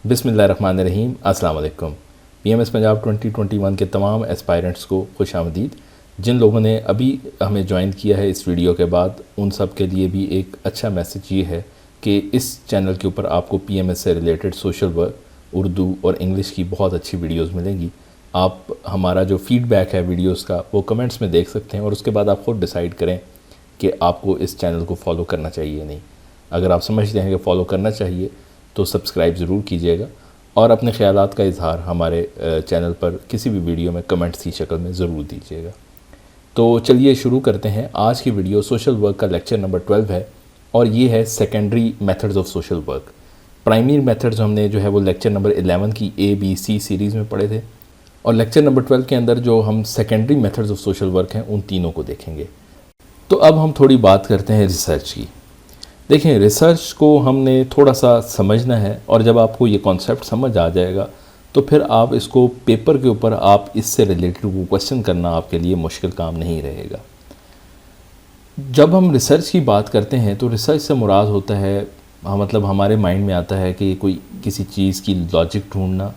बिस्मिल्लाहिर्रहमानिर्रहीम। अस्सलाम वालेकुम। PMS पंजाब 2021 के तमाम एस्पायरेंट्स को खुश आमदीद। जिन लोगों ने अभी हमें ज्वाइन किया है इस वीडियो के बाद, उन सब के लिए भी एक अच्छा मैसेज ये है कि इस चैनल के ऊपर आपको PMS से रिलेटेड सोशल वर्क, उर्दू और इंग्लिश की बहुत अच्छी वीडियोस मिलेंगी। आप हमारा जो फीडबैक है वीडियोस का वो कमेंट्स में देख सकते हैं और उसके बाद आप खुद डिसाइड करें कि आपको इस चैनल को फॉलो करना चाहिए या नहीं। अगर आप समझते हैं कि फ़ॉलो करना चाहिए तो सब्सक्राइब ज़रूर कीजिएगा और अपने ख़यालात का इजहार हमारे चैनल पर किसी भी वीडियो में कमेंट्स की शक्ल में ज़रूर दीजिएगा। तो चलिए शुरू करते हैं। आज की वीडियो सोशल वर्क का लेक्चर नंबर 12 है और ये है secondary methods of social work. Primary methods हमने जो है वो लेक्चर नंबर 11 की ABC सीरीज़ में पढ़े थे और लेक्चर नंबर 12 के अंदर जो हम secondary methods of social work हैं उन तीनों को देखेंगे। तो अब हम थोड़ी बात करते हैं रिसर्च की। देखें, रिसर्च को हमने थोड़ा सा समझना है और जब आपको ये कॉन्सेप्ट समझ आ जाएगा तो फिर आप इसको पेपर के ऊपर आप इससे रिलेटेड को क्वेश्चन करना आपके लिए मुश्किल काम नहीं रहेगा। जब हम रिसर्च की बात करते हैं तो रिसर्च से मुराद होता है, मतलब हमारे माइंड में आता है कि कोई किसी चीज़ की लॉजिक ढूंढना,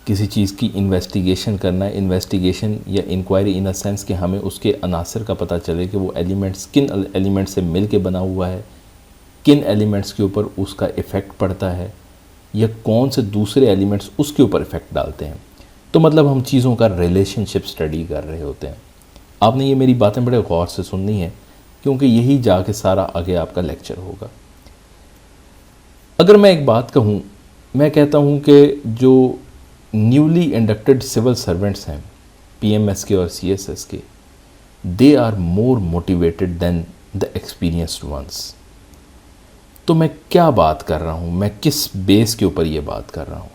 किसी चीज़ की इन्वेस्टिगेशन करना। इन्वेस्टिगेशन या इंक्वायरी इन अ सेंस कि हमें उसके अनासर का पता चले कि वो एलिमेंट्स किन एलिमेंट से मिल के बना हुआ है, किन एलिमेंट्स के ऊपर उसका इफ़ेक्ट पड़ता है या कौन से दूसरे एलिमेंट्स उसके ऊपर इफ़ेक्ट डालते हैं। तो मतलब हम चीज़ों का रिलेशनशिप स्टडी कर रहे होते हैं। आपने ये मेरी बातें बड़े गौर से सुननी है क्योंकि यही जाके सारा आगे आपका लेक्चर होगा। अगर मैं एक बात कहूँ, मैं कहता हूँ कि जो न्यूली इंडक्टेड सिविल सर्वेंट्स हैं PMS के और CSS के, they are more motivated than the experienced ones. तो मैं क्या बात कर रहा हूँ, मैं किस बेस के ऊपर ये बात कर रहा हूँ?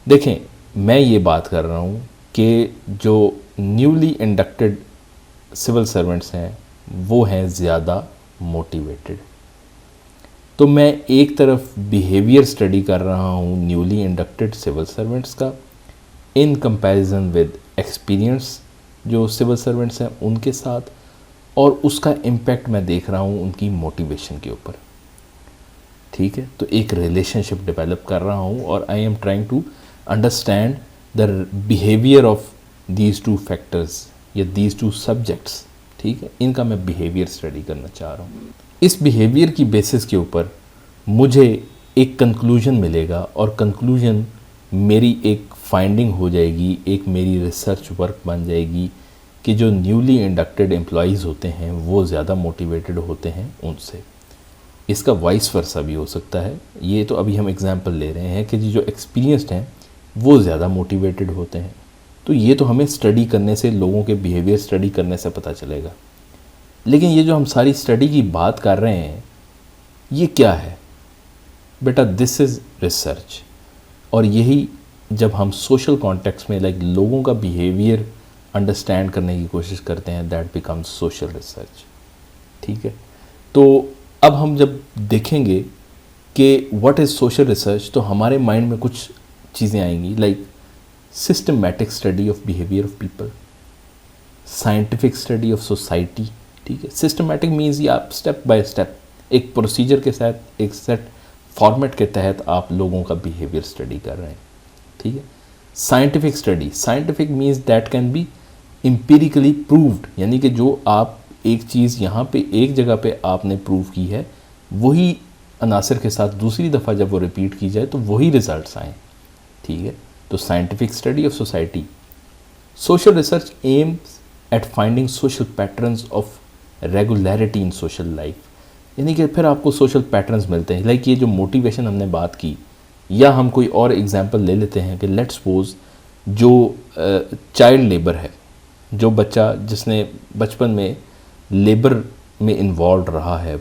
देखें, मैं ये बात कर रहा हूँ कि जो न्यूली इंडक्टेड सिविल सर्वेंट्स हैं वो हैं ज़्यादा मोटिवेटेड। तो मैं एक तरफ बिहेवियर स्टडी कर रहा हूँ न्यूली इंडक्टेड सिविल सर्वेंट्स का इन कंपैरिजन विद एक्सपीरियंस जो सिविल सर्वेंट्स हैं उनके साथ, और उसका इम्पैक्ट मैं देख रहा हूँ उनकी मोटिवेशन के ऊपर। ठीक है, तो एक रिलेशनशिप डेवलप कर रहा हूँ और I am trying to understand the behaviour of these two factors या दीज टू सब्जेक्ट्स। ठीक है, इनका मैं बिहेवियर स्टडी करना चाह रहा हूँ। इस बिहेवियर की बेसिस के ऊपर मुझे एक कंक्लूजन मिलेगा और कंक्लूजन मेरी एक फाइंडिंग हो जाएगी, एक मेरी रिसर्च वर्क बन जाएगी कि जो न्यूली इंडक्टेड एम्प्लॉइज़ होते हैं वो ज़्यादा मोटिवेटेड होते हैं उनसे। इसका वाइस वर्सा भी हो सकता है। ये तो अभी हम एग्जांपल ले रहे हैं कि जो एक्सपीरियंस्ड हैं वो ज़्यादा मोटिवेटेड होते हैं। तो ये तो हमें स्टडी करने से, लोगों के बिहेवियर स्टडी करने से पता चलेगा। लेकिन ये जो हम सारी स्टडी की बात कर रहे हैं ये क्या है बेटा? This is research. और यही जब हम सोशल कॉन्टेक्स्ट में लाइक लोगों का बिहेवियर अंडरस्टैंड करने की कोशिश करते हैं, दैट बिकम्स सोशल रिसर्च। ठीक है, तो अब हम जब देखेंगे कि व्हाट इज़ सोशल रिसर्च तो हमारे माइंड में कुछ चीज़ें आएंगी like systematic study of behaviour of people, scientific study of society. ठीक है, सिस्टमैटिक मीन्स ये आप स्टेप बाय स्टेप एक प्रोसीजर के साथ, एक सेट फॉर्मेट के तहत आप लोगों का बिहेवियर स्टडी कर रहे हैं। ठीक है, scientific study, scientific means that can B empirically proved, यानी कि जो आप एक चीज़ यहाँ पे एक जगह पे आपने प्रूव की है वही अनासर के साथ दूसरी दफ़ा जब वो रिपीट की जाए तो वही रिजल्ट्स आएँ। ठीक है, तो scientific study of society. Social research aims at finding social patterns of regularity in social life, यानी कि फिर आपको सोशल पैटर्न्स मिलते हैं। लाइक ये जो मोटिवेशन हमने बात की, या हम कोई और एग्जांपल ले लेते हैं कि लेट्स सपोज जो चाइल्ड लेबर है, जो बच्चा जिसने बचपन में लेबर में इन्वॉल्व रहा है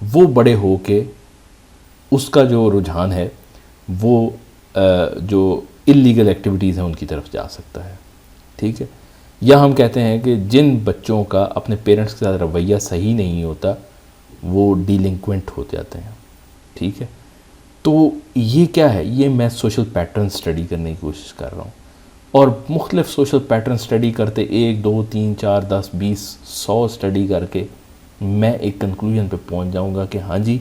वो बड़े हो के उसका जो रुझान है वो जो इल्लीगल एक्टिविटीज़ हैं उनकी तरफ जा सकता है। ठीक है, या हम कहते हैं कि जिन बच्चों का अपने पेरेंट्स के साथ रवैया सही नहीं होता वो डिलिंक्वेंट हो जाते हैं। ठीक है, तो ये क्या है? ये मैं सोशल पैटर्न स्टडी करने की कोशिश कर रहा हूँ और मुख्तलिफ सोशल पैटर्न स्टडी करते 1, 2, 3, 4, 10, 20, 100 स्टडी करके मैं एक कंक्लूजन पे पहुँच जाऊँगा कि हाँ जी,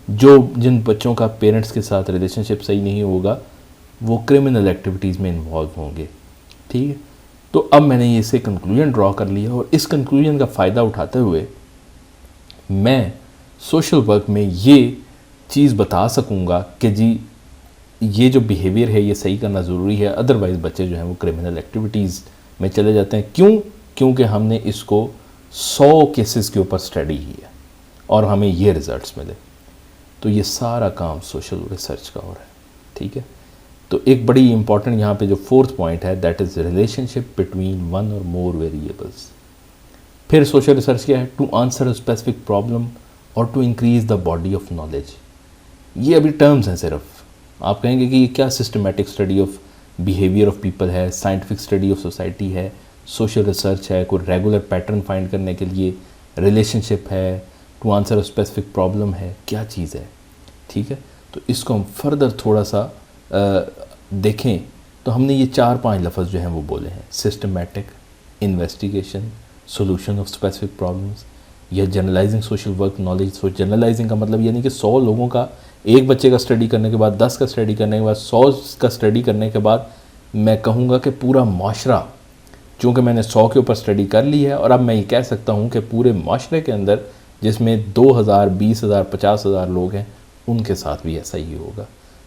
जिन बच्चों का पेरेंट्स के साथ रिलेशनशिप सही नहीं होगा वो क्रिमिनल एक्टिविटीज़ में इन्वॉल्व होंगे। ठीक है, तो अब मैंने इसे कंक्लूजन ड्रॉ कर लिया और इस कंक्लूजन का फ़ायदा उठाते हुए मैं सोशल वर्क में ये चीज़ बता सकूँगा कि जी ये जो बिहेवियर है ये सही करना ज़रूरी है, अदरवाइज़ बच्चे जो हैं वो क्रिमिनल एक्टिविटीज़ में चले जाते हैं। क्यों? क्योंकि हमने इसको 100 केसेस के ऊपर स्टडी किया और हमें ये रिज़ल्ट्स मिले। तो ये सारा काम सोशल रिसर्च का हो रहा है। ठीक है, तो एक बड़ी इंपॉर्टेंट यहाँ पे जो फोर्थ पॉइंट है that is relationship between one or more variables. फिर सोशल रिसर्च क्या है? To answer a specific problem or to increase the body of knowledge. ये अभी टर्म्स हैं सिर्फ, आप कहेंगे कि ये क्या systematic study of behaviour of people है, साइंटिफिक स्टडी ऑफ सोसाइटी है, सोशल रिसर्च है, कोई रेगुलर पैटर्न फाइंड करने के लिए रिलेशनशिप है, to answer a specific problem है, क्या चीज़ है? ठीक है, तो इसको हम फर्दर थोड़ा सा देखें तो हमने ये 4-5 लफ्ज़ जो हैं वो बोले हैं, systematic, investigation, solution of specific problems या जनरलाइजिंग सोशल वर्क नॉलेज। सो जनरलाइजिंग का मतलब यानी कि 100 लोगों का, एक बच्चे का स्टडी करने के बाद, 10 का स्टडी करने के बाद, 100 का स्टडी करने के बाद मैं कहूँगा कि पूरा माशरा, चूँकि मैंने 100 के ऊपर स्टडी कर ली है और अब मैं ये कह सकता हूँ कि पूरे माशरे के अंदर जिसमें 2000, 20,000, 50,000 लोग हैं उनके साथ भी ऐसा ही होगा।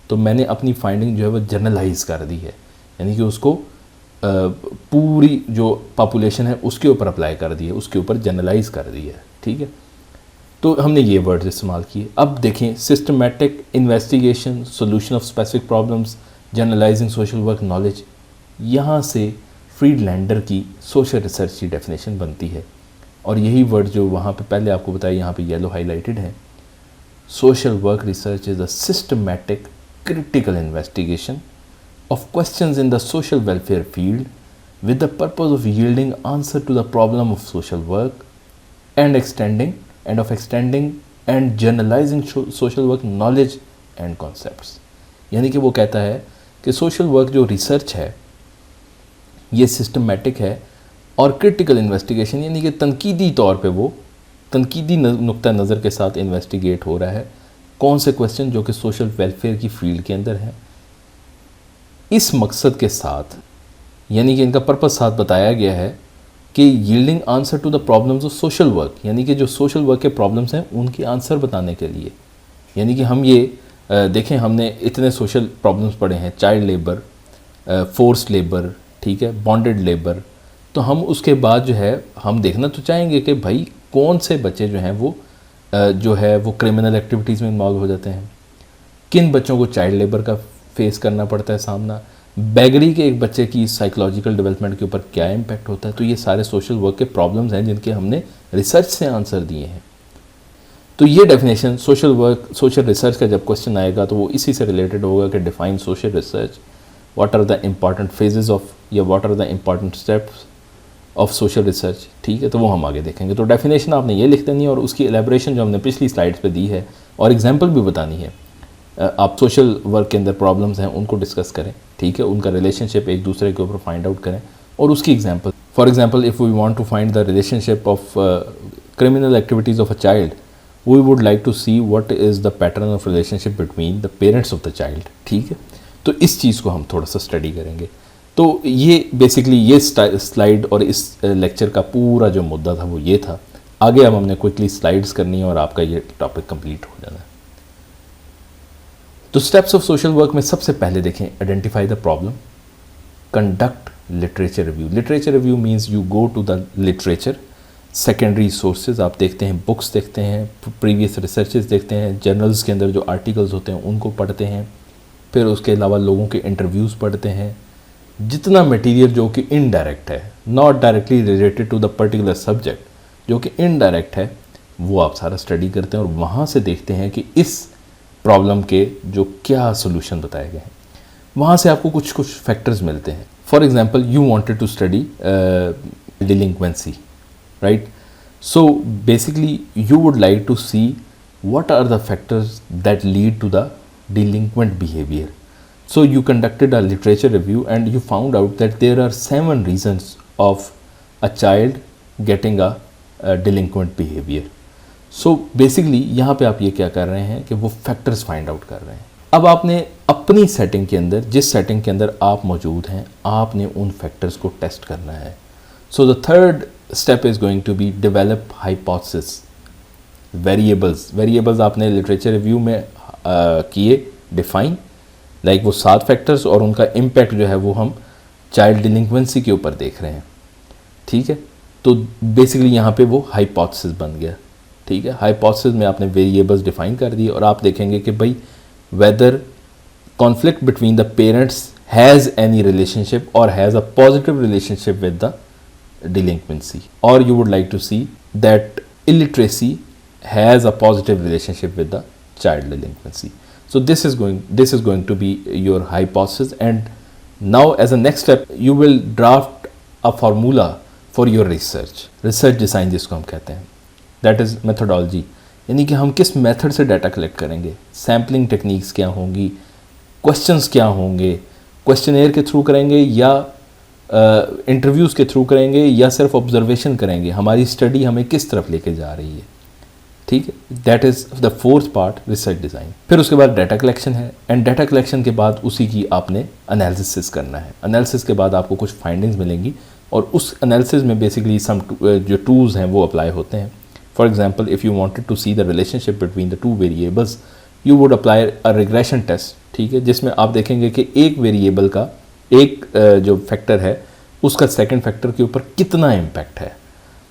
तो मैंने अपनी फाइंडिंग जो है वो जनरलाइज़ कर दी है, यानी कि उसको पूरी जो पॉपुलेशन है उसके ऊपर अप्लाई कर दी है, उसके ऊपर जनरलाइज कर दी है। ठीक है, तो हमने ये वर्ड्स इस्तेमाल किए। अब देखें, systematic, investigation, solution of specific problems, generalising social work knowledge, यहाँ से फ्रीडलैंडर की सोशल रिसर्च की डेफिनेशन बनती है। और यही वर्ड जो वहाँ पे पहले आपको बताया यहाँ पे येलो हाईलाइटेड है, social work research is a systematic critical investigation of questions in the social welfare field with the purpose of yielding answer to the problem of social work and extending and generalizing social work knowledge and concepts। यानी कि वो कहता है कि social work जो research है ये systematic है और क्रिटिकल इन्वेस्टिगेशन यानी कि तनकीदी तौर पे वो तनकीदी नुक्ता नज़र के साथ इन्वेस्टिगेट हो रहा है कौन से क्वेश्चन जो कि सोशल वेलफेयर की फील्ड के अंदर है, इस मकसद के साथ, यानी कि इनका पर्पस साथ बताया गया है कि yielding answer to the problems of social work, यानी कि जो सोशल वर्क के प्रॉब्लम्स हैं उनके आंसर बताने के लिए। यानी कि हम ये देखें, हमने इतने सोशल प्रॉब्लम्स पढ़े हैं, चाइल्ड लेबर, फोर्स्ड लेबर, ठीक है, बॉन्डेड लेबर, तो हम उसके बाद जो है हम देखना तो चाहेंगे कि भाई कौन से बच्चे जो हैं वो जो है वो क्रिमिनल एक्टिविटीज़ में इन्वॉल्व हो जाते हैं, किन बच्चों को चाइल्ड लेबर का फेस करना पड़ता है सामना, बेगरी के एक बच्चे की साइकोलॉजिकल डेवलपमेंट के ऊपर क्या इम्पैक्ट होता है। तो ये सारे सोशल वर्क के प्रॉब्लम्स हैं जिनके हमने रिसर्च से आंसर दिए हैं। तो ये डेफिनेशन सोशल रिसर्च का जब क्वेश्चन आएगा तो वो इसी से रिलेटेड होगा कि define social research, what are the important phases of या what are the important steps of social research. ठीक है, तो वो हम आगे देखेंगे। तो डेफिनेशन आपने ये लिख देनी है और उसकी एलेबोरेशन जो हमने पिछली स्लाइड्स पे दी है और एग्जांपल भी बतानी है। आप सोशल वर्क के अंदर प्रॉब्लम्स हैं उनको डिस्कस करें, ठीक है, उनका रिलेशनशिप एक दूसरे के ऊपर फाइंड आउट करें और उसकी example. For example, if we want to find the relationship of criminal activities of a child, we would like to see what is the pattern of relationship between the parents of the child. ठीक है, तो इस चीज़ को हम थोड़ा सा study करेंगे। तो ये बेसिकली ये स्लाइड और इस लेक्चर का पूरा जो मुद्दा था वो ये था। आगे अब हमने क्विकली स्लाइड्स करनी है और आपका ये टॉपिक कंप्लीट हो जाना है। तो स्टेप्स ऑफ सोशल वर्क में सबसे पहले देखें, identify the problem, conduct literature review. Literature review means you go to the literature, secondary sources आप देखते हैं, बुक्स देखते हैं, प्रीवियस रिसर्चेस देखते हैं, जर्नल्स के अंदर जो आर्टिकल्स होते हैं उनको पढ़ते हैं, फिर उसके अलावा लोगों के इंटरव्यूज़ पढ़ते हैं। जितना मटेरियल जो कि इनडायरेक्ट है, not directly related to the particular subject, जो कि इनडायरेक्ट है, वो आप सारा स्टडी करते हैं और वहाँ से देखते हैं कि इस प्रॉब्लम के जो क्या सोल्यूशन बताए गए हैं। वहाँ से आपको कुछ फैक्टर्स मिलते हैं। For example, you wanted to study delinquency, right? So basically you would like to see what are the factors that lead to the delinquent behavior. So you conducted a literature review and you found out that there are 7 reasons of a child getting a delinquent behavior. So basically यहाँ पे आप ये क्या कर रहे हैं कि वो फैक्टर्स फाइंड आउट कर रहे हैं। अब आपने अपनी सेटिंग के अंदर, जिस सेटिंग के अंदर आप मौजूद हैं, आपने उन फैक्टर्स को टेस्ट करना है। So the third step is going to be develop hypothesis. Variables आपने लिटरेचर रिव्यू में किए डिफाइन, लाइक वो 7 फैक्टर्स, और उनका इम्पैक्ट जो है वो हम चाइल्ड डिलिंक्वेंसी के ऊपर देख रहे हैं। ठीक है, तो बेसिकली यहाँ पे वो हाइपोथेसिस बन गया। ठीक है, हाइपोथेसिस में आपने वेरिएबल्स डिफाइन कर दिए और आप देखेंगे कि भाई whether conflict between the parents has any relationship or has a positive relationship with the delinquency, or you would like to see that illiteracy has a positive relationship with the child delinquency. So this is going to be your hypothesis, and now as a next step you will draft a formula for your research design जिसको हम कहते हैं, that is methodology, यानी कि हम किस method से data collect करेंगे, सैम्पलिंग टेक्निक्स क्या होंगी, क्वेश्चंस क्या होंगे, क्वेश्चनेयर के थ्रू करेंगे या इंटरव्यूज़ के थ्रू करेंगे या सिर्फ ऑब्जर्वेशन करेंगे, हमारी स्टडी हमें किस तरफ लेके जा रही है। ठीक है, that is the fourth part, research design. फिर उसके बाद डाटा कलेक्शन है, एंड डाटा कलेक्शन के बाद उसी की आपने एनालिसिस करना है। एनालिसिस के बाद आपको कुछ फाइंडिंग्स मिलेंगी और उस एनालिसिस में बेसिकली सम जो टूल्स हैं वो अप्लाई होते हैं। For example, if you wanted to see the relationship between the 2 variables, you would apply a regression test. ठीक है, जिसमें आप देखेंगे कि एक वेरिएबल का एक जो फैक्टर है उसका सेकंड फैक्टर के ऊपर कितना इम्पैक्ट है,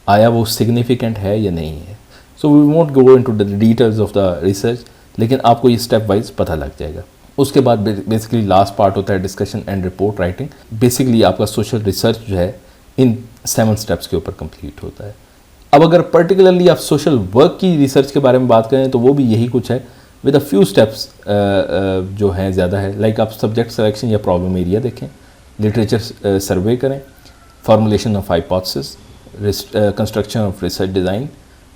आया वो सिग्निफिकेंट है या नहीं है। So we won't go into the details of the research, लेकिन आपको ये स्टेप वाइज पता लग जाएगा। उसके बाद बेसिकली लास्ट पार्ट होता है discussion and report writing. Basically आपका सोशल रिसर्च जो है इन 7 स्टेप्स के ऊपर कंप्लीट होता है। अब अगर पर्टिकुलरली आप सोशल वर्क की रिसर्च के बारे में बात करें तो वो भी यही कुछ है, विद अ फ्यू स्टेप्स जो हैं ज़्यादा है। लाइक आप सब्जेक्ट सिलेक्शन या प्रॉब्लम एरिया देखें, लिटरेचर सर्वे करें, formulation of hypothesis, construction of research design,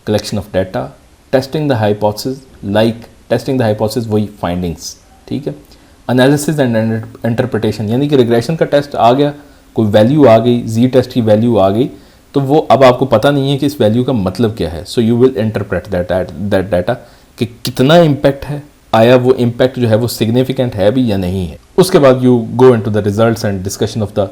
collection of data, testing the hypothesis, like testing the hypothesis वही फाइंडिंग्स। ठीक है, एनालिसिस एंड इंटरप्रिटेशन, यानी कि रिग्रेशन का टेस्ट आ गया, कोई वैल्यू आ गई, जी टेस्ट की वैल्यू आ गई, तो वो अब आपको पता नहीं है कि इस वैल्यू का मतलब क्या है। So you will interpret that data कि कितना इम्पैक्ट है, आया वो इम्पैक्ट जो है वो सिग्निफिकेंट है भी या नहीं है। उसके बाद you go into the results and discussion of the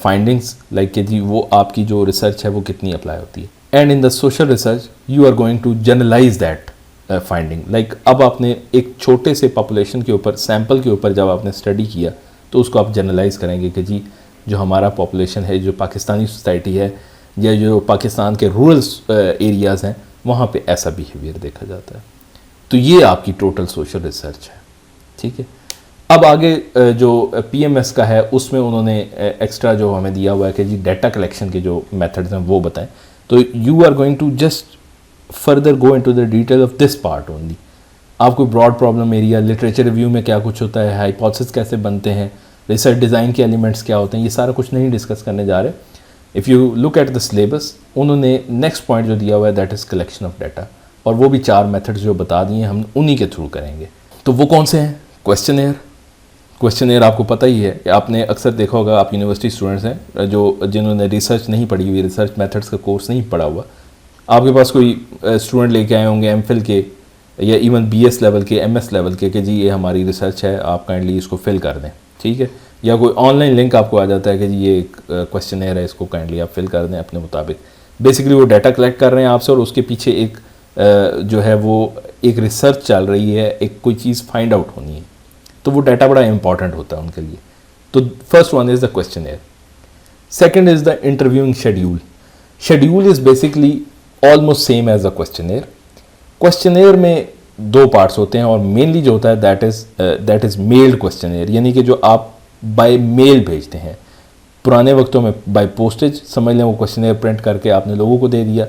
findings, like कि जी वो आपकी जो रिसर्च है वो कितनी अप्लाई होती है। And in the social research you are going to generalise that finding, like अब आपने एक छोटे से पॉपुलेशन के ऊपर, सैम्पल के ऊपर जब आपने स्टडी किया तो उसको आप जनरलाइज करेंगे कि जी जो हमारा पॉपुलेशन है, जो पाकिस्तानी सोसाइटी है या जो पाकिस्तान के रूरल एरियाज़ हैं, वहाँ पे ऐसा बिहेवियर देखा जाता है। तो ये आपकी टोटल सोशल रिसर्च है। ठीक है, अब आगे जो PMS का है उसमें उन्होंने एक्स्ट्रा जो हमें दिया हुआ है कि जी डाटा कलेक्शन के जो मेथड्स हैं वो बताएं। तो you are going to just further go into the detail of this part only. आपको broad problem area, literature review में क्या कुछ होता है, हाइपोथेसिस कैसे बनते हैं, रिसर्च डिज़ाइन के एलिमेंट्स क्या होते हैं, ये सारा कुछ नहीं डिस्कस करने जा रहे। If you look at the syllabus, उन्होंने नेक्स्ट पॉइंट जो दिया हुआ है that is collection of data, और वो भी 4 मेथड्स जो बता दिए हम उन्हीं के थ्रू करेंगे। तो वो कौन से हैं? क्वेश्चनेयर आपको पता ही है, आपने अक्सर देखा होगा, आप यूनिवर्सिटी स्टूडेंट्स हैं जो जिन्होंने रिसर्च नहीं पढ़ी हुई, रिसर्च मेथड्स का कोर्स नहीं पढ़ा हुआ, आपके पास कोई स्टूडेंट लेके आए होंगे MPhil के या इवन BS लेवल के, MS लेवल के, कि जी ये हमारी रिसर्च है, आप काइंडली इसको फिल कर दें। ठीक है, या कोई ऑनलाइन लिंक आपको आ जाता है कि जी ये क्वेश्चनेयर है, इसको काइंडली आप फिल कर दें अपने मुताबिक। बेसिकली वो डाटा कलेक्ट कर रहे हैं आपसे और उसके पीछे एक जो है वो एक रिसर्च चल रही है, एक कोई चीज़ फाइंड आउट होनी है, तो वो डाटा बड़ा इंपॉर्टेंट होता है उनके लिए। तो first one is the questionnaire. Second is the interviewing schedule. Schedule is basically almost same as a questionnaire. Questionnaire में 2 पार्ट्स होते हैं और मेनली जो होता है दैट इज़ मेल्ड क्वेश्चनेयर, यानी कि जो आप बाय मेल भेजते हैं। पुराने वक्तों में बाय पोस्टेज, समझ लें वो क्वेश्चनेयर प्रिंट करके आपने लोगों को दे दिया।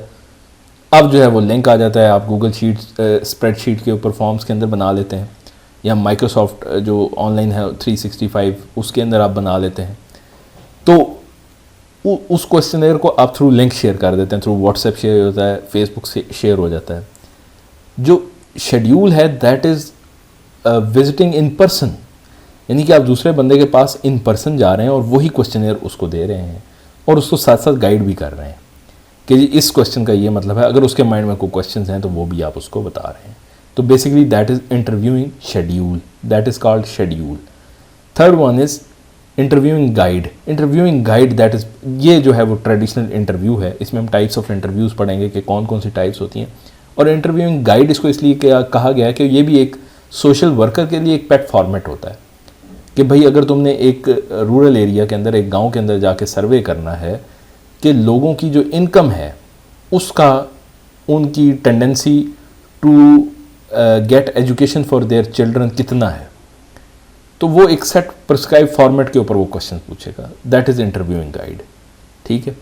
अब जो है वो लिंक आ जाता है, आप गूगल शीट स्प्रेडशीट के ऊपर फॉर्म्स के अंदर बना लेते हैं, या माइक्रोसॉफ्ट जो ऑनलाइन है 365 उसके अंदर आप बना लेते हैं। तो उस क्वेश्चनेयर को आप थ्रू लिंक शेयर कर देते हैं, थ्रू व्हाट्सएप शेयर होता है, फेसबुक से शेयर हो जाता है। जो शेड्यूल है that is visiting in person, यानी कि आप दूसरे बंदे के पास इन पर्सन जा रहे हैं और वही क्वेश्चनेयर उसको दे रहे हैं और उसको साथ साथ गाइड भी कर रहे हैं। कि जी इस क्वेश्चन का ये मतलब है, अगर उसके माइंड में कोई क्वेश्चंस हैं तो वो भी आप उसको बता रहे हैं। तो basically that is interviewing schedule, that is called schedule. Third one is interviewing guide. Interviewing guide that is, ये जो है वो ट्रेडिशनल इंटरव्यू है। इसमें हम टाइप्स ऑफ इंटरव्यूज़ पढ़ेंगे कि कौन कौन सी टाइप्स होती हैं। और इंटरव्यूइंग गाइड इसको इसलिए कहा गया है कि ये भी एक सोशल वर्कर के लिए एक पेट फॉर्मेट होता है कि भाई अगर तुमने एक रूरल एरिया के अंदर, एक गांव के अंदर जाके सर्वे करना है कि लोगों की जो इनकम है उसका, उनकी tendency to get education for their children कितना है, तो वो एक सेट प्रिस्क्राइब फॉर्मेट के ऊपर वो क्वेश्चन पूछेगा। दैट इज इंटरव्यूइंग गाइड, ठीक है।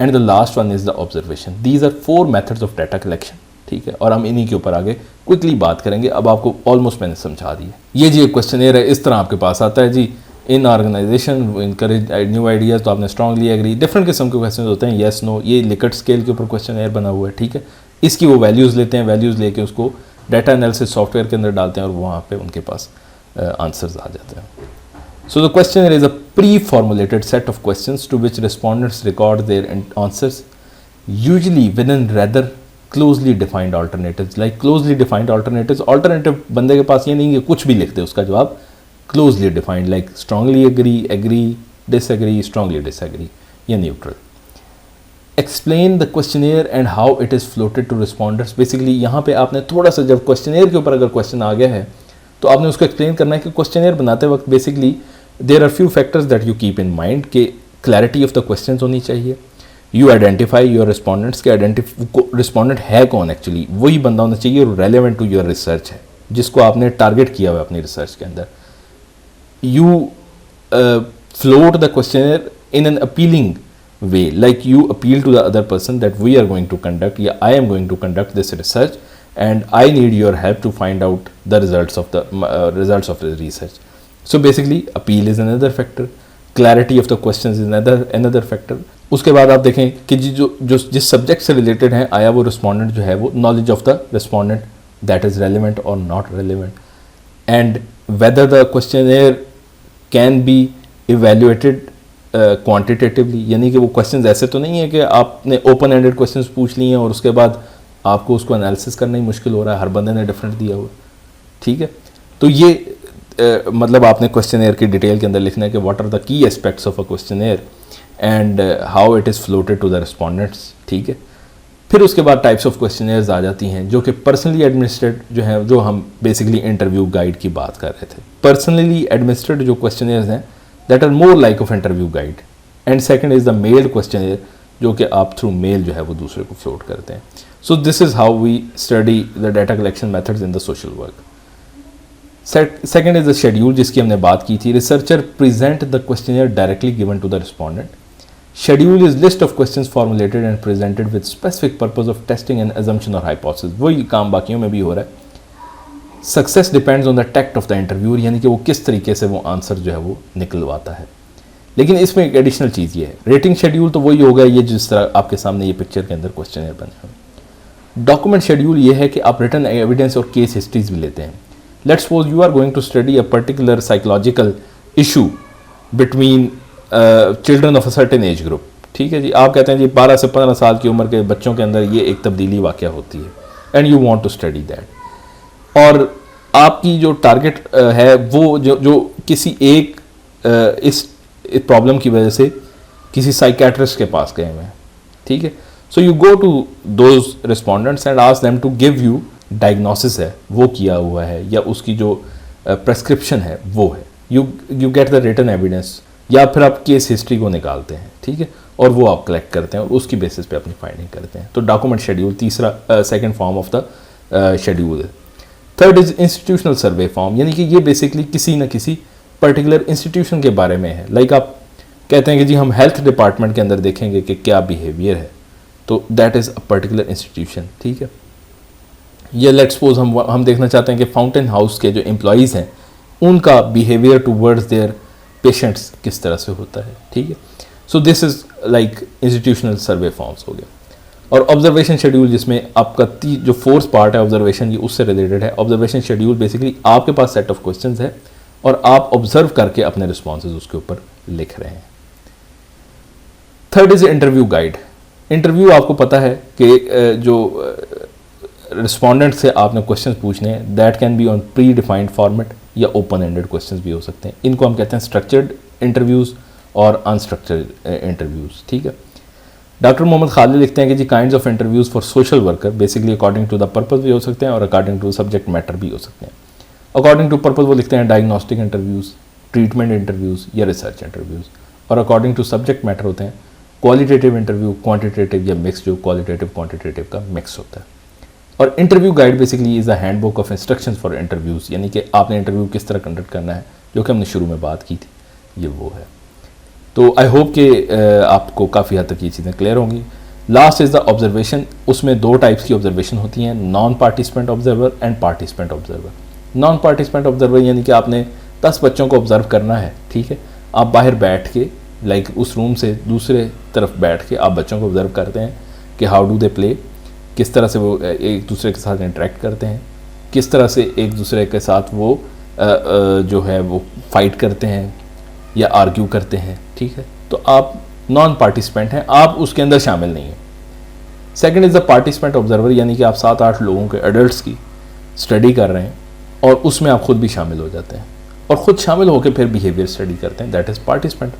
And the last one is the observation. These are 4 methods of data collection, ठीक है। और हम इन्हीं के ऊपर आगे क्विकली बात करेंगे। अब आपको ऑलमोस्ट मैंने समझा दिया। ये जी एक क्वेश्चनेयर है, इस तरह आपके पास आता है जी, इन ऑर्गेनाइजेशन इनकरेज न्यू आइडियाज़, तो आपने स्ट्रांगली एग्री, डिफरेंट किस्म के क्वेश्चन होते हैं, येस नो। ये लिकट स्केल के ऊपर क्वेश्चनेयर बना हुआ है, ठीक है। इसकी वो वैल्यूज़ लेते हैं, वैल्यूज़ लेके उसको डाटा एनालिसिस सॉफ्टवेयर के अंदर डालते हैं और वहाँ पे उनके पास आंसर्स आ जाते हैं। So the questionnaire is a pre-formulated set of questions to which respondents record their answers, usually within rather closely defined alternatives. Like closely defined alternatives, alternative बंदे के पास ये नहीं कि कुछ भी लिख दे उसका जवाब, closely defined like strongly agree, agree, disagree, strongly disagree या neutral. Explain the questionnaire and how it is floated to respondents. Basically यहाँ पे आपने थोड़ा सा, जब questionnaire के ऊपर अगर क्वेश्चन आ गया है तो आपने उसको एक्सप्लेन करना है कि क्वेश्चनेयर बनाते वक्त basically there are few factors that you keep in mind कि क्लैरिटी ऑफ द क्वेश्चंस होनी चाहिए। यू आइडेंटिफाई योर रिस्पोंडेंट्स के, रिस्पोंडेंट है कौन, एक्चुअली वही बंदा होना चाहिए और रेलेवेंट टू योर रिसर्च है जिसको आपने टारगेट किया हुआ है अपनी रिसर्च के अंदर। You float the questionnaire in an appealing way, like you appeal to the other person that we are going to conduct या I am going to conduct this research and I need your help to find out the results of the research. So basically appeal is another factor, clarity of the questions is another factor. उसके बाद आप देखें कि जो जिस subject से related है आया वो रिस्पोंडेंट जो है वो knowledge of the respondent that is relevant or not relevant, and whether the questionnaire can be evaluated quantitatively, यानी कि वो क्वेश्चंस ऐसे तो नहीं है कि आपने ओपन एंडेड क्वेश्चंस पूछ लिए हैं और उसके बाद आपको उसको एनालिसिस करना ही मुश्किल हो रहा है, हर बंदे ने डिफरेंट दिया हुआ, ठीक है। तो ये मतलब आपने क्वेश्चनेयर की डिटेल के अंदर लिखना है कि what are the key aspects of a questionnaire and how it is floated to the respondents, ठीक है। फिर उसके बाद टाइप्स ऑफ क्वेश्चनेयर्स आ जाती हैं जो कि पर्सनली एडमिनिस्ट्रेट जो है, जो हम बेसिकली इंटरव्यू गाइड की बात कर रहे थे। पर्सनली एडमिनिस्ट्रेट जो क्वेश्चनेयर्स हैं that are more like of interview guide, and second is the mailed questionnaire जो कि आप थ्रू मेल जो है वो दूसरे को फ्लोट करते हैं। So this is how we study the data collection methods in the social work. Second is the schedule जिसकी हमने बात की थी. Researcher present the questionnaire directly given to the respondent. Schedule is list of questions formulated and presented with specific purpose of testing an assumption or hypothesis. वही काम बाकियों में भी हो रहा है. Success depends on the tact of the interviewer, यानी कि वो किस तरीके से वो आंसर जो है वो निकलवाता है. लेकिन इसमें एक एडिशनल चीज़ ये है, रेटिंग शेड्यूल तो वही होगा ये जिस तरह आपके सामने ये पिक्चर के अंदर क्वेश्चनेयर बने हुए। डॉक्यूमेंट शेड्यूल ये है कि आप रिटर्न एविडेंस और केस हिस्ट्रीज भी लेते हैं। Let's suppose you are going to study a particular psychological issue between children of a certain age group, ठीक है जी। आप कहते हैं जी 12 से 15 साल की उम्र के बच्चों के अंदर ये एक तब्दीली वाक़या होती है and you want to study that, और आपकी जो टारगेट है वो जो किसी एक इस प्रॉब्लम की वजह से किसी साइकेट्रिस्ट के पास गए हुए हैं, ठीक है। So you go to those respondents and ask them to give you diagnosis है वो किया हुआ है या उसकी जो प्रेस्क्रिप्शन है वो है, you get the written evidence या फिर आप केस हिस्ट्री को निकालते हैं, ठीक है, और वो आप कलेक्ट करते हैं और उसकी बेसिस पे अपनी फाइंडिंग करते हैं। तो डॉक्यूमेंट शेड्यूल तीसरा second form of the schedule है। Third is institutional survey form, यानी कि ये बेसिकली किसी न किसी पर्टिकुलर इंस्टीट्यूशन के बारे में है। लाइक आप कहते हैं कि जी हम हेल्थ डिपार्टमेंट के अंदर देखेंगे कि क्या बिहेवियर है, तो that is a particular institution, ठीक है। या लेट्स सपोज हम देखना चाहते हैं कि फाउंटेन हाउस के जो एम्प्लॉयज़ हैं उनका बिहेवियर टूवर्ड्स देयर पेशेंट्स किस तरह से होता है, ठीक है। So this is like institutional survey forms हो गया। और ऑब्जर्वेशन शेड्यूल जिसमें आपका जो फोर्थ पार्ट है ऑब्जर्वेशन, ये उससे रिलेटेड है। ऑब्जर्वेशन शेड्यूल बेसिकली आपके पास सेट ऑफ क्वेश्चंस है और आप ऑब्जर्व करके अपने रिस्पॉन्सेज उसके ऊपर लिख रहे हैं। Third is interview guide. Interview आपको पता है कि जो रिस्पोंडेंट से आपने क्वेश्चन पूछने हैं that can be on predefined format या ओपन एंडेड क्वेश्चंस भी हो सकते हैं। इनको हम कहते हैं स्ट्रक्चर्ड इंटरव्यूज़ और अनस्ट्रक्चर्ड इंटरव्यूज़। ठीक है। डॉक्टर मोहम्मद खालिद लिखते हैं कि जी kinds of interviews for social worker basically according to the purpose भी हो सकते हैं और अकॉर्डिंग टू सब्जेक्ट मैटर भी हो सकते हैं। अकॉर्डिंग टू पर्पस वो लिखते हैं डायग्नोस्टिक इंटरव्यूज़, ट्रीटमेंट इंटरव्यूज़ या रिसर्च इंटरव्यूज़, और अकॉर्डिंग टू सब्जेक्ट मैटर होते हैं क्वालिटेटिव इंटरव्यू, क्वांटिटेटिव या मिक्स, जो क्वालिटेटिव क्वांटिटेटिव का मिक्स होता है। और interview guide basically is a handbook of instructions for interviews, यानी कि आपने इंटरव्यू किस तरह कंडक्ट करना है, जो कि हमने शुरू में बात की थी, ये वो है। तो आई होप कि आपको काफ़ी हद तक ये चीज़ें क्लियर होंगी। Last is the observation. उसमें दो टाइप्स की ऑब्जर्वेशन होती हैं, non participant observer and participant observer. Non participant observer यानी कि आपने 10 बच्चों को ऑब्जर्व करना है। ठीक है। आप बाहर बैठ के उस रूम से दूसरे तरफ बैठ के आप बच्चों को ऑब्जर्व करते हैं कि हाउ डू दे प्ले, किस तरह से वो एक दूसरे के साथ इंटरेक्ट करते हैं, किस तरह से एक दूसरे के साथ वो जो है वो फाइट करते हैं या आर्ग्यू करते हैं। ठीक है। तो आप नॉन पार्टिसिपेंट हैं, आप उसके अंदर शामिल नहीं हैं। Second is the participant observer, यानी कि आप 7-8 लोगों के एडल्ट्स की स्टडी कर रहे हैं और उसमें आप खुद भी शामिल हो जाते हैं और ख़ुद शामिल होकर फिर बिहेवियर स्टडी करते हैं, दैट इज़ पार्टिसिपेंट।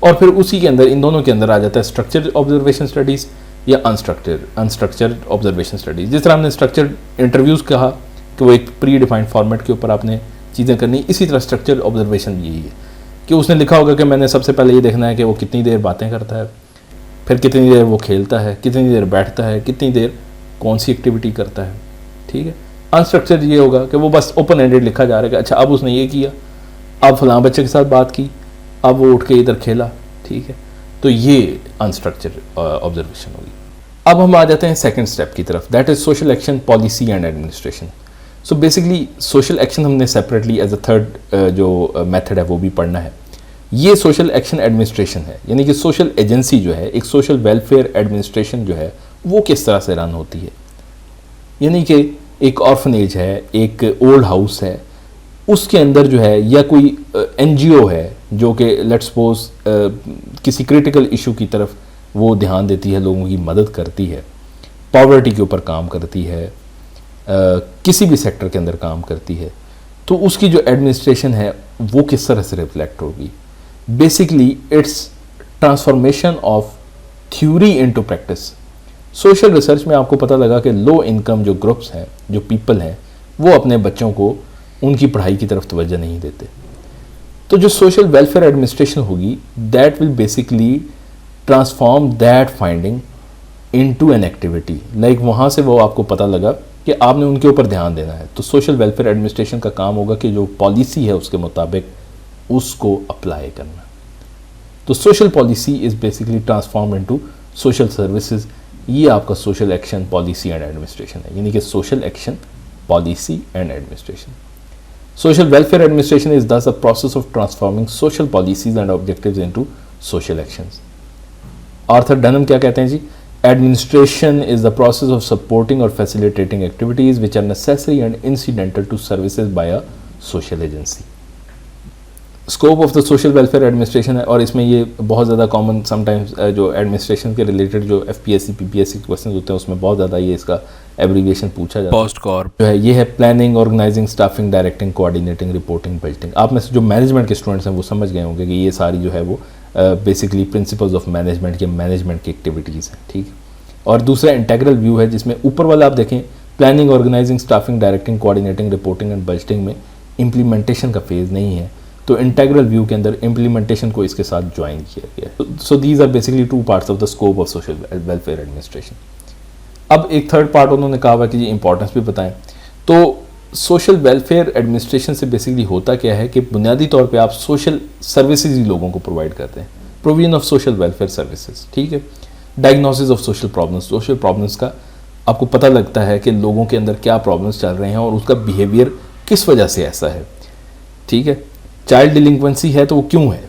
और फिर उसी के अंदर इन दोनों के अंदर आ जाता है स्ट्रक्चर्ड ऑब्जर्वेशन स्टडीज़ या अनस्ट्रक्चर्ड ऑब्जर्वेशन स्टडीज़। जिस तरह हमने स्ट्रक्चर्ड इंटरव्यूज़ कहा कि वो एक प्री डिफाइंड फॉर्मेट के ऊपर आपने चीज़ें करनी, इसी तरह स्ट्रक्चर्ड ऑब्जर्वेशन यही है कि उसने लिखा होगा कि मैंने सबसे पहले ये देखना है कि वो कितनी देर बातें करता है, फिर कितनी देर वो खेलता है, कितनी देर बैठता है, कितनी देर कौन सी एक्टिविटी करता है। ठीक है। अनस्ट्रक्चर्ड ये होगा कि वो बस ओपन एंडेड लिखा जा रहा है कि अच्छा अब उसने ये किया, अब फलां बच्चे के साथ बात की, अब वो उठ के इधर खेला। ठीक है। तो ये अनस्ट्रक्चर्ड ऑब्जर्वेशन होगी। अब हम आ जाते हैं सेकंड स्टेप की तरफ, that is social action, policy and administration. So basically social action हमने सेपरेटली एज अ थर्ड जो मेथड है वो भी पढ़ना है। ये सोशल एक्शन एडमिनिस्ट्रेशन है, यानी कि सोशल एजेंसी जो है, एक सोशल वेलफेयर एडमिनिस्ट्रेशन जो है वो किस तरह से रन होती है। यानी कि एक ऑर्फनेज है, एक ओल्ड हाउस है, उसके अंदर जो है या कोई एनजीओ है जो कि लेट्स सपोज किसी क्रिटिकल इशू की तरफ वो ध्यान देती है, लोगों की मदद करती है, पॉवर्टी के ऊपर काम करती है, किसी भी सेक्टर के अंदर काम करती है, तो उसकी जो एडमिनिस्ट्रेशन है वो किस तरह से रिफ्लेक्ट होगी। Basically it's transformation of theory into practice. Social research में आपको पता लगा कि लो इनकम जो ग्रुप्स हैं, जो पीपल हैं, वो अपने बच्चों को उनकी पढ़ाई की तरफ तवज्जो नहीं देते। तो जो सोशल वेलफेयर एडमिनिस्ट्रेशन होगी that will basically transform that finding into an activity. Like वहाँ से वो आपको पता लगा कि आपने उनके ऊपर ध्यान देना है, तो सोशल वेलफेयर एडमिनिस्ट्रेशन का काम होगा कि जो पॉलिसी है उसके मुताबिक उसको अप्लाई करना। तो social policy is basically transform into social services. ये आपका social action, policy and administration है, यानी कि social action, policy and administration. Social welfare administration is thus a process of transforming social policies and objectives into social actions. Arthur Dunham क्या कहते हैं जी? Administration is the process of supporting or facilitating activities which are necessary and incidental to services by a social agency. Scope of the social welfare administration है और इसमें ये बहुत ज़्यादा कॉमन समटाइम्स जो एडमिनिस्ट्रेशन के रिलेटेड जो एफपीएससी पीपीएससी क्वेश्चन होते हैं उसमें बहुत ज़्यादा ये इसका एब्रीविएशन पूछा जाता है। पोस्ट कॉर्प जो है ये है planning, organising, staffing, directing, coordinating, reporting, budgeting. आप में से जो मैनेजमेंट के स्टूडेंट्स हैं वो समझ गए होंगे कि ये सारी जो है वो बेसिकली प्रिंसिपल्स ऑफ मैनेजमेंट के मैनेजमेंट की एक्टिविटीज़ हैं। ठीक। और दूसरा इंटेग्रल व्यू है जिसमें ऊपर वाला आप देखें planning, organising, staffing, directing, coordinating, reporting and budgeting में इम्प्लीमेंटेशन का फेज़ नहीं है, तो इंटेग्रल व्यू के अंदर इम्प्लीमेंटेशन को इसके साथ ज्वाइन किया गया है। So these are basically 2 parts of the scope of social welfare administration. अब एक थर्ड पार्ट उन्होंने कहा हुआ कि ये इंपॉर्टेंस भी बताएं। तो सोशल वेलफेयर एडमिनिस्ट्रेशन से बेसिकली होता क्या है कि बुनियादी तौर पे आप सोशल सर्विसेज ही लोगों को प्रोवाइड करते हैं, provision of social welfare services. ठीक है। डायग्नोसिस ऑफ सोशल प्रॉब्लम्स का आपको पता लगता है कि लोगों के अंदर क्या प्रॉब्लम्स चल रहे हैं और उसका बिहेवियर किस वजह से ऐसा है। ठीक है। चाइल्ड डिलिंक्वेंसी है तो वो क्यों है,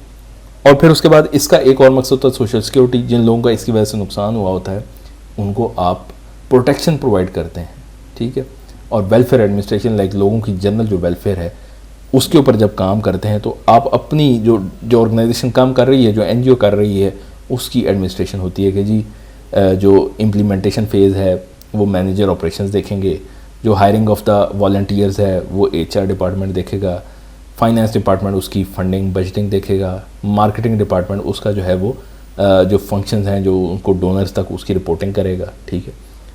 और फिर उसके बाद इसका एक और मकसद होता है सोशल सिक्योरिटी। जिन लोगों का इसकी वजह से नुकसान हुआ होता है उनको आप प्रोटेक्शन प्रोवाइड करते हैं। ठीक है। और वेलफेयर एडमिनिस्ट्रेशन लाइक लोगों की जनरल जो वेलफेयर है उसके ऊपर जब काम करते हैं तो आप अपनी जो ऑर्गेनाइजेशन काम कर रही है, जो एनजीओ कर रही है, उसकी एडमिनिस्ट्रेशन होती है कि जी जो इम्प्लीमेंटेशन फेज़ है वो मैनेजर ऑपरेशंस देखेंगे, जो हायरिंग ऑफ द वॉलंटियर्स है वो HR डिपार्टमेंट देखेगा, फाइनेंस डिपार्टमेंट उसकी फंडिंग बजटिंग देखेगा, मार्केटिंग डिपार्टमेंट उसका जो है वो जो फंक्शंस हैं जो उनको डोनर्स तक उसकी रिपोर्टिंग करेगा, ठीक है,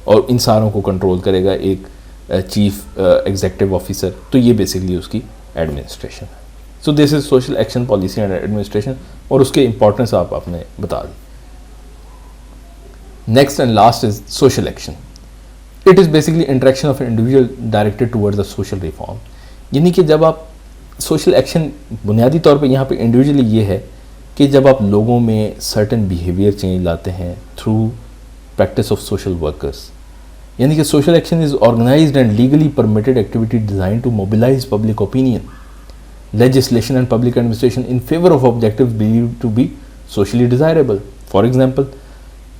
और इन सारों को कंट्रोल करेगा एक चीफ एग्जीक्यूटिव ऑफिसर। तो ये बेसिकली उसकी एडमिनिस्ट्रेशन है। So this is social action policy and administration, और उसके इंपॉर्टेंस आपने बता दी। Next and last is social action. It is basically interaction of individual directed towards the social reform. यानी कि जब आप सोशल एक्शन बुनियादी तौर पे यहाँ पे इंडिविजुअली ये है कि जब आप लोगों में सर्टेन बिहेवियर चेंज लाते हैं through practice of social workers, यानी कि social action is organised and legally permitted activity design to mobilise public opinion, legislation and public administration in favor of objectives believed to be socially desirable. For example,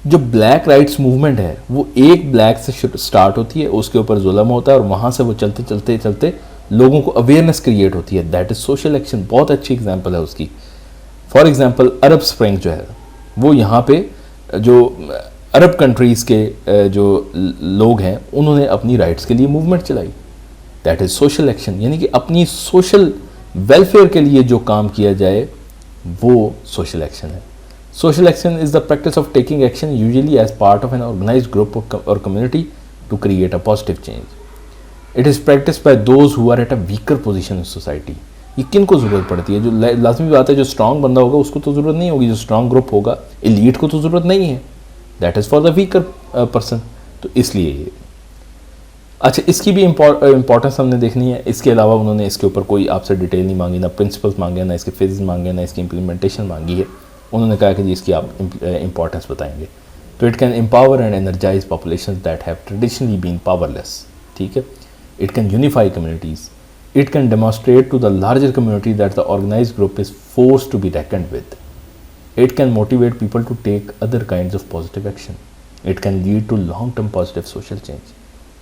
जो black rights movement है वो एक black से start होती है, उसके ऊपर जुल्म होता है और वहाँ से वो चलते चलते चलते लोगों को अवेयरनेस क्रिएट होती है। That is social action. बहुत अच्छी एग्जांपल है उसकी। फॉर एग्जांपल अरब स्प्रिंग जो है वो यहाँ पे जो अरब कंट्रीज़ के जो लोग हैं उन्होंने अपनी राइट्स के लिए मूवमेंट चलाई। That is social action. यानी कि अपनी सोशल वेलफेयर के लिए जो काम किया जाए वो सोशल एक्शन है। Social action is the practice of taking action usually as part of an organised group or community to create a positive change. It is practice by those who are at a weaker position in society. ये किन को ज़रूरत पड़ती है? जो लाजमी बात है, जो स्ट्रॉन्ग बंदा होगा उसको तो ज़रूरत नहीं होगी, जो स्ट्रॉन्ग ग्रुप होगा एलीट को तो ज़रूरत नहीं है। That is for the weaker person. तो इसलिए ये अच्छा, इसकी भी इंपॉर्टेंस हमने देखनी है। इसके अलावा उन्होंने इसके ऊपर कोई आपसे डिटेल नहीं मांगी, ना प्रिंसिपल्स मांगे, ना इसके फेजेस मांगे, ना इसकी इम्प्लीमेंटेशन मांगी है। उन्होंने कहा कि जी इसकी आप इंपॉर्टेंस बताएंगे। तो it can empower and energise population that have traditionally been powerless, ठीक है। It can unify communities. It can demonstrate to the larger community that the organised group is force to be reckoned with. It can motivate people to take other kinds of positive action. It can lead to long term positive social change,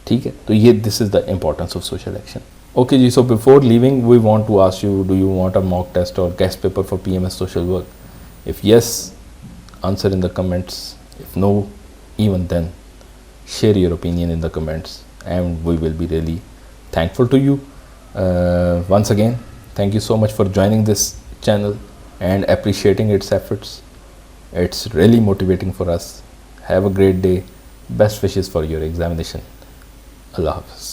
ठीक है। तो ये this is the importance of social action. Okay ji, so before leaving we want to ask you, do you want a mock test or guess paper for PMS social work? If yes, answer in the comments. If no, even then share your opinion in the comments and we will be really thankful to you. Once again, thank you so much for joining this channel and appreciating its efforts. It's really motivating for us. Have a great day. Best wishes for your examination. Allah Hafiz.